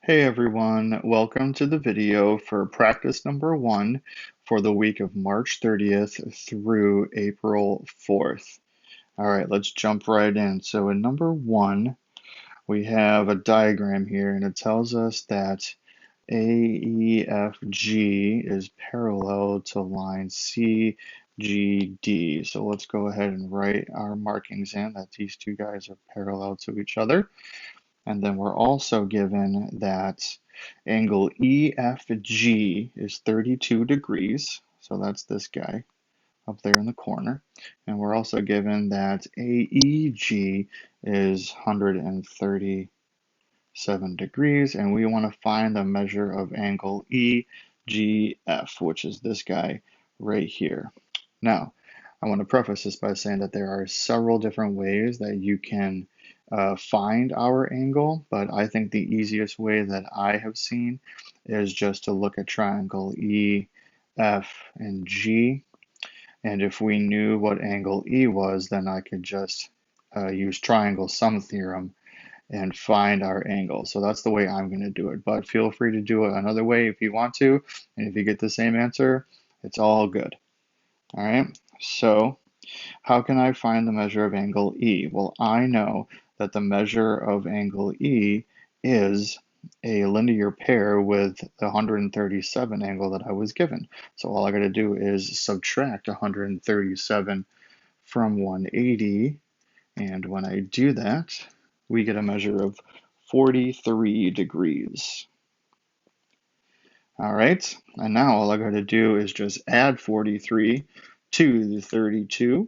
Hey everyone, welcome to the video for practice number 1 for the week of March 30th through April 4th. All right, let's jump right in. So in number 1, we have a diagram here and it tells us that AEFG is parallel to line CGD. So let's go ahead and write our markings in that these two guys are parallel to each other. And then we're also given that angle EFG is 32 degrees. So that's this guy up there in the corner. And we're also given that AEG is 137 degrees. And we want to find the measure of angle EGF, which is this guy right here. Now, I want to preface this by saying that there are several different ways that you can find our angle, but I think the easiest way that I have seen is just to look at triangle E, F, and G. And if we knew what angle E was, then I could just use triangle sum theorem and find our angle. So that's the way I'm going to do it. But feel free to do it another way if you want to. And if you get the same answer, it's all good. All right. So how can I find the measure of angle E? Well, I know that the measure of angle E is a linear pair with the 137 angle that I was given. So all I got to do is subtract 137 from 180. And when I do that, we get a measure of 43 degrees. All right, and now all I got to do is just add 43 to the 32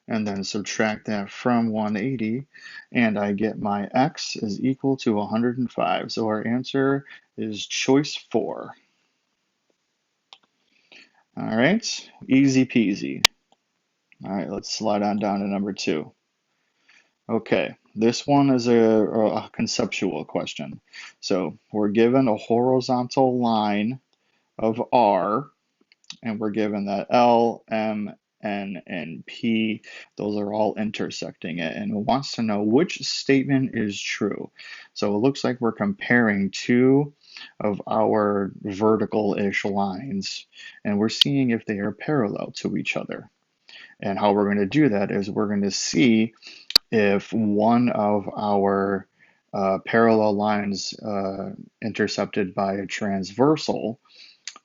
and then subtract that from 180, and I get my x is equal to 105. So our answer is choice 4. All right, easy peasy. All right, let's slide on down to number 2. Okay, this one is a conceptual question. So we're given a horizontal line of R, and we're given that L, M, N, and P, those are all intersecting it, and it wants to know which statement is true. So it looks like we're comparing two of our vertical-ish lines, and we're seeing if they are parallel to each other. And how we're going to do that is we're going to see if one of our parallel lines intercepted by a transversal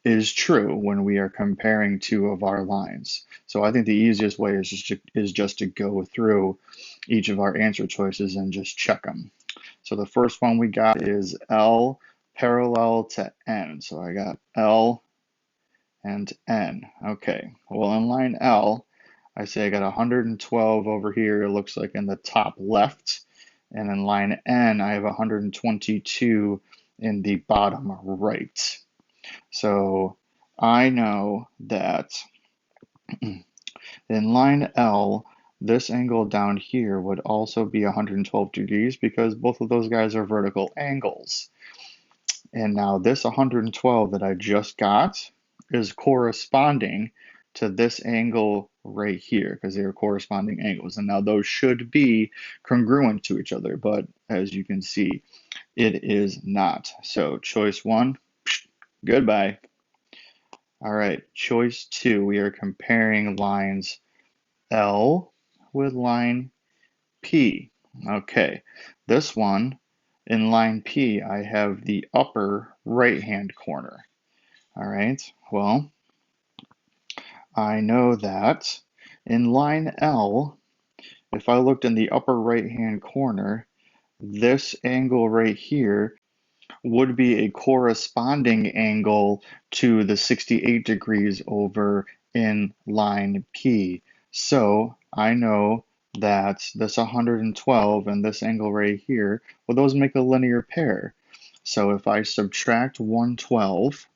is true when we are comparing two of our lines. So I think the easiest way is just to go through each of our answer choices and just check them. So the first one we got is L parallel to N. So I got L and N. Okay, well in line L, I say I got 112 over here, it looks like in the top left. And in line N, I have 122 in the bottom right. So I know that in line L, this angle down here would also be 112 degrees because both of those guys are vertical angles. And now this 112 that I just got is corresponding to this angle right here because they are corresponding angles. And now those should be congruent to each other, but as you can see, it is not. So choice 1, goodbye. All right, choice 2, we are comparing lines L with line P. Okay, this one, in line P, I have the upper right-hand corner. All right, well, I know that in line L, if I looked in the upper right-hand corner, this angle right here would be a corresponding angle to the 68 degrees over in line P. So I know that this 112 and this angle right here, well, those make a linear pair. So if I subtract 112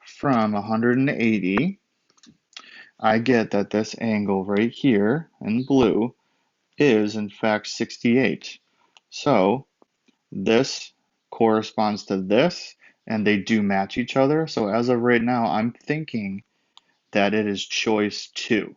from 180, I get that this angle right here in blue is in fact 68. So this corresponds to this, and they do match each other. So as of right now, I'm thinking that it is choice 2.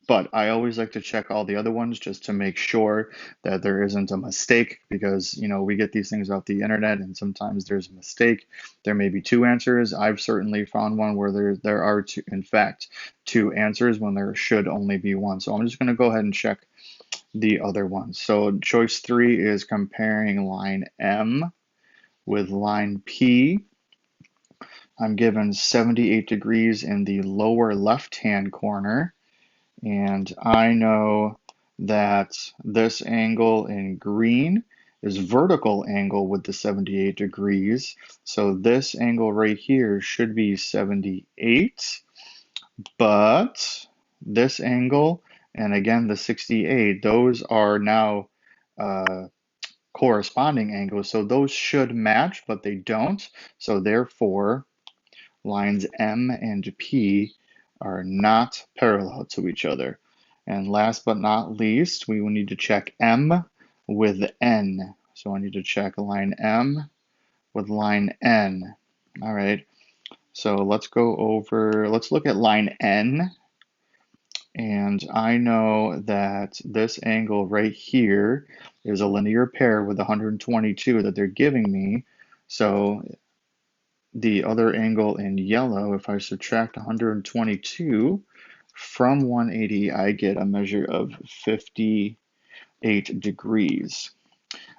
but I always like to check all the other ones just to make sure that there isn't a mistake because, we get these things off the internet and sometimes there's a mistake. There may be two answers. I've certainly found one where there are two, in fact, two answers when there should only be one. So I'm just going to go ahead and check the other ones. So choice 3 is comparing line M with line P. I'm given 78 degrees in the lower left-hand corner, and I know that this angle in green is vertical angle with the 78 degrees. So this angle right here should be 78, but this angle and again the 68, those are now corresponding angles. So those should match, but they don't. So therefore, lines M and P are not parallel to each other. And last but not least, we will need to check M with N. So I need to check line M with line N. All right. So let's look at line N. And I know that this angle right here is a linear pair with 122 that they're giving me. So the other angle in yellow, if I subtract 122 from 180, I get a measure of 58 degrees.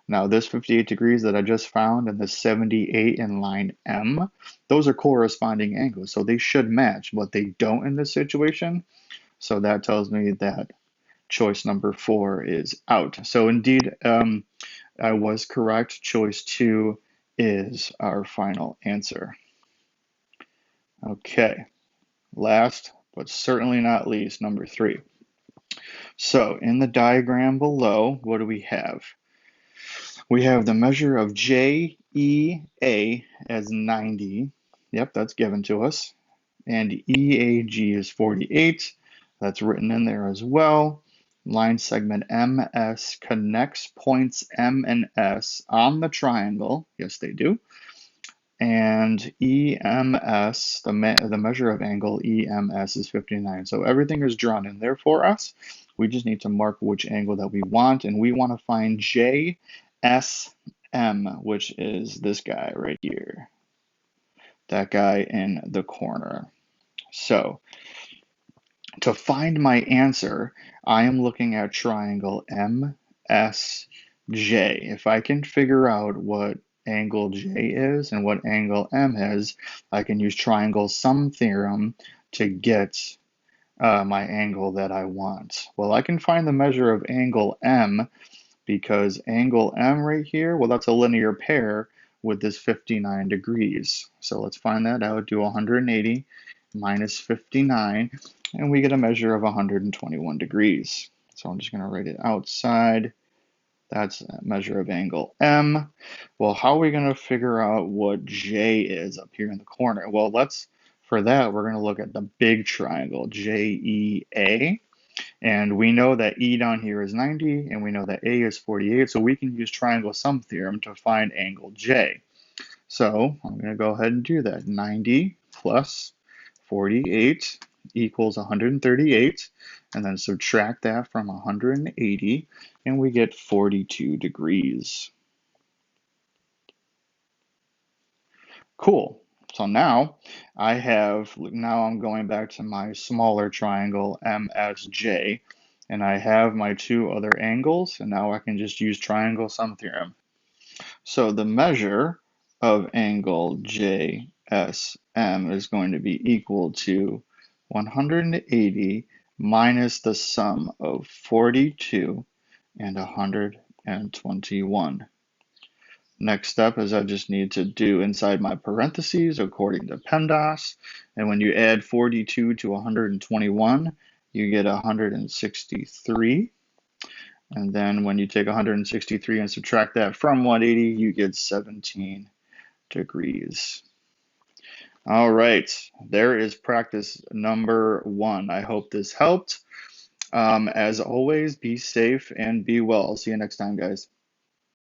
Now, this 58 degrees that I just found and the 78 in line M, those are corresponding angles, so they should match, but they don't in this situation. So that tells me that choice number 4 is out. So indeed, I was correct. Choice 2 is our final answer. Okay, last but certainly not least, number 3. So in the diagram below, what do we have? We have the measure of JEA as 90. Yep, that's given to us. And EAG is 48. That's written in there as well. Line segment MS connects points M and S on the triangle. Yes, they do. And EMS, the measure of angle EMS is 59. So everything is drawn in there for us. We just need to mark which angle that we want, and we want to find JSM, which is this guy right here, that guy in the corner. So to find my answer, I am looking at triangle MSJ. If I can figure out what angle J is and what angle M is, I can use triangle sum theorem to get my angle that I want. Well, I can find the measure of angle M because angle M right here, well, that's a linear pair with this 59 degrees. So let's find that out. Do 180 minus 59, and we get a measure of 121 degrees. So I'm just going to write it outside. That's a measure of angle M. Well, how are we going to figure out what J is up here in the corner? Well, for that, we're going to look at the big triangle, JEA. And we know that E down here is 90, and we know that A is 48, so we can use triangle sum theorem to find angle J. So I'm going to go ahead and do that. 90 plus 48 equals 138, and then subtract that from 180, and we get 42 degrees. Cool. So now I'm going back to my smaller triangle MSJ, and I have my two other angles, and now I can just use triangle sum theorem. So the measure of angle JSM is going to be equal to 180 minus the sum of 42 and 121. Next step is I just need to do inside my parentheses according to PEMDAS. And when you add 42 to 121, you get 163. And then when you take 163 and subtract that from 180, you get 17 degrees. All right, there is practice number 1. I hope this helped. As always, be safe and be well. I'll see you next time, guys.